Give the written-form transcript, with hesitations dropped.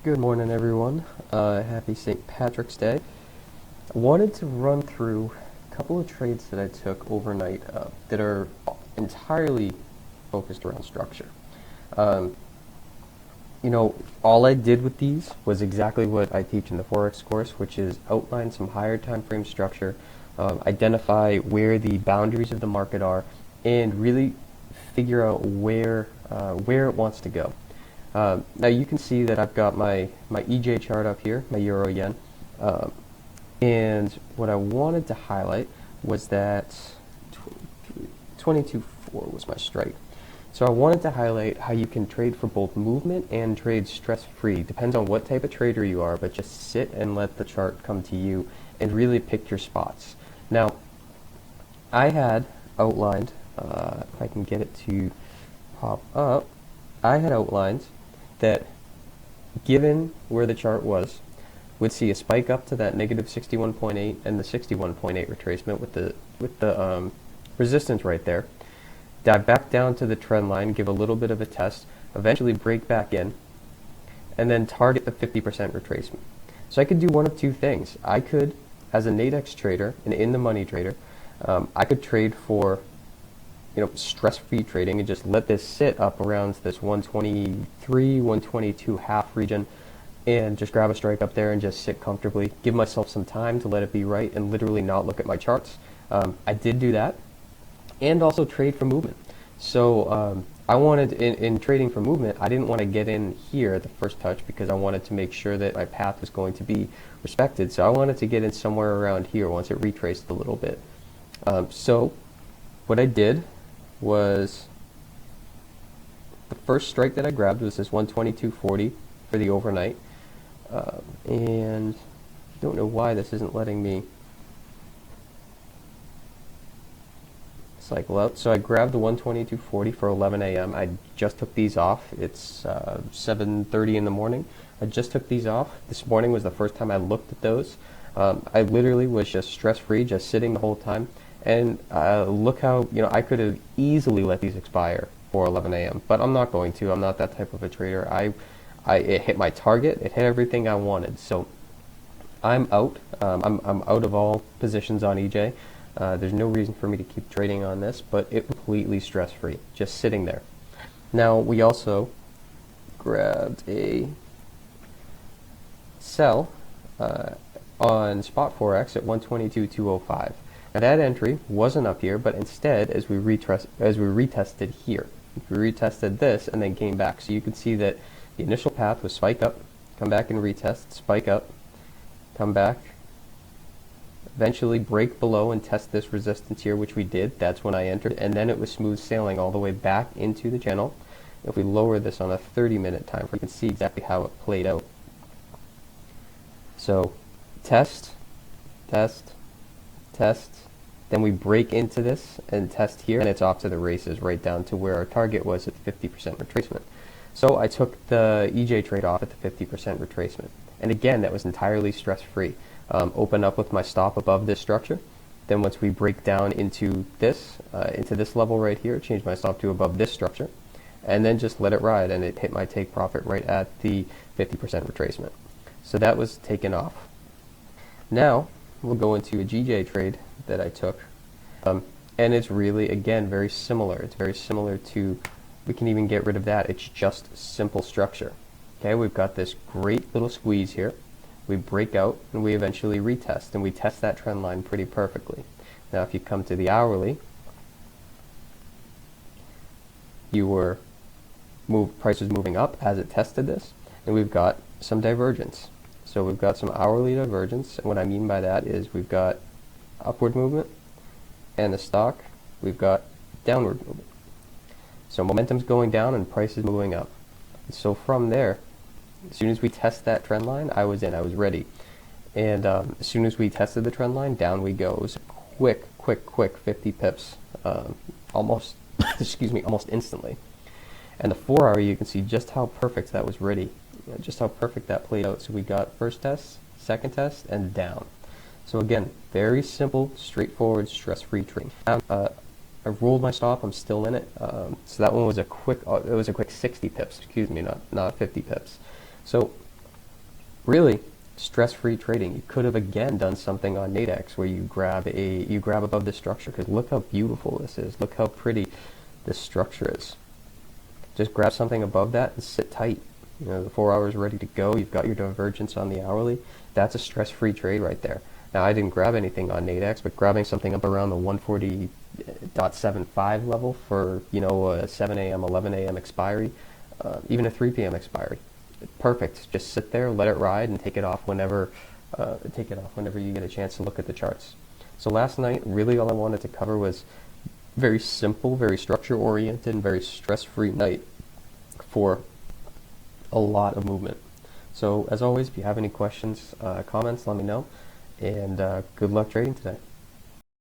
Good morning, everyone. Happy St. Patrick's Day. I wanted to run through a couple of trades that I took overnight that are entirely focused around structure. All I did with these was exactly what I teach in the Forex course, which is outline some higher time frame structure, identify where the boundaries of the market are, and really figure out where it wants to go. Now you can see that I've got my EJ chart up here, my Euro Yen, and what I wanted to highlight was that 22.4 was my strike. So I wanted to highlight how you can trade for both movement and trade stress-free. Depends on what type of trader you are, but just sit and let the chart come to you and really pick your spots. Now, I had outlined, if I can get it to pop up, I had outlined that given where the chart was, we'd see a spike up to that negative 61.8 and the 61.8 retracement with the resistance right there, dive back down to the trend line, give a little bit of a test, eventually break back in, and then target the 50% retracement. So I could do one of two things. I could, as a Nadex trader, an in-the-money trader, I could trade for stress-free trading and just let this sit up around this 123, 122 half region and just grab a strike up there and just sit comfortably, give myself some time to let it be right and literally not look at my charts. I did do that and also trade for movement. So I wanted, in trading for movement, I didn't want to get in here at the first touch because I wanted to make sure that my path was going to be respected. So I wanted to get in somewhere around here once it retraced a little bit. So what I did was the first strike that I grabbed was this 122.40 for the overnight, and I don't know why this isn't letting me cycle out. So I grabbed the 122.40 for 11 a.m. I just took these off. It's 7:30 in the morning. I just took these off. This morning was the first time I looked at those. I literally was just stress-free, just sitting the whole time. And look how, I could have easily let these expire for 11 a.m., but I'm not going to. I'm not that type of a trader. It hit my target. It hit everything I wanted. So I'm out. I'm out of all positions on EJ. There's no reason for me to keep trading on this, but it's completely stress-free, just sitting there. Now, we also grabbed a sell on spot Forex at 122.205. Now that entry wasn't up here, but instead, as we retested here, we retested this and then came back. So you can see that the initial path was spike up, come back and retest, spike up, come back, eventually break below and test this resistance here, which we did. That's when I entered, and then it was smooth sailing all the way back into the channel. If we lower this on a 30-minute time frame, you can see exactly how it played out. So test, test, test, then we break into this and test here, and it's off to the races right down to where our target was at 50% retracement. So I took the EJ trade off at the 50% retracement. And again, that was entirely stress-free. Open up with my stop above this structure. Then once we break down into this level right here, change my stop to above this structure, and then just let it ride, and it hit my take profit right at the 50% retracement. So that was taken off. Now, we'll go into a GJ trade that I took, and it's really, again, very similar. It's very similar to, we can even get rid of that. It's just simple structure. Okay, we've got this great little squeeze here. We break out, and we eventually retest, and we test that trend line pretty perfectly. Now, if you come to the hourly, price was moving up as it tested this, and we've got some divergence. So we've got some hourly divergence, and what I mean by that is we've got upward movement, and the stock, we've got downward movement. So momentum's going down and price is moving up. And so from there, as soon as we test that trend line, I was in, I was ready. And as soon as we tested the trend line, down we go. It was a quick 50 pips, almost, almost instantly. And the 4 hour, you can see just how perfect that was ready, just how perfect that played out. So we got first test, second test, and down. So again, very simple, straightforward, stress-free trading. I rolled my stop. I'm still in it. So that one was a quick. It was a quick 60 pips. Excuse me, not 50 pips. So Really, stress-free trading. You could have again done something on Nadex where you grab above the structure, because look how beautiful this is. Look how pretty this structure is. Just grab something above that and sit tight. You know, the 4 hours ready to go. You've got your divergence on the hourly. That's a stress-free trade right there. Now, I didn't grab anything on Nadex, but grabbing something up around the 140.75 level for, you know, a 7 a.m., 11 a.m. expiry, even a 3 p.m. expiry. Perfect. Just sit there, let it ride, and take it off whenever you get a chance to look at the charts. So last night, really all I wanted to cover was very simple, very structure-oriented, and very stress-free night for a lot of movement. So as always, if you have any questions, comments, let me know, and good luck trading today.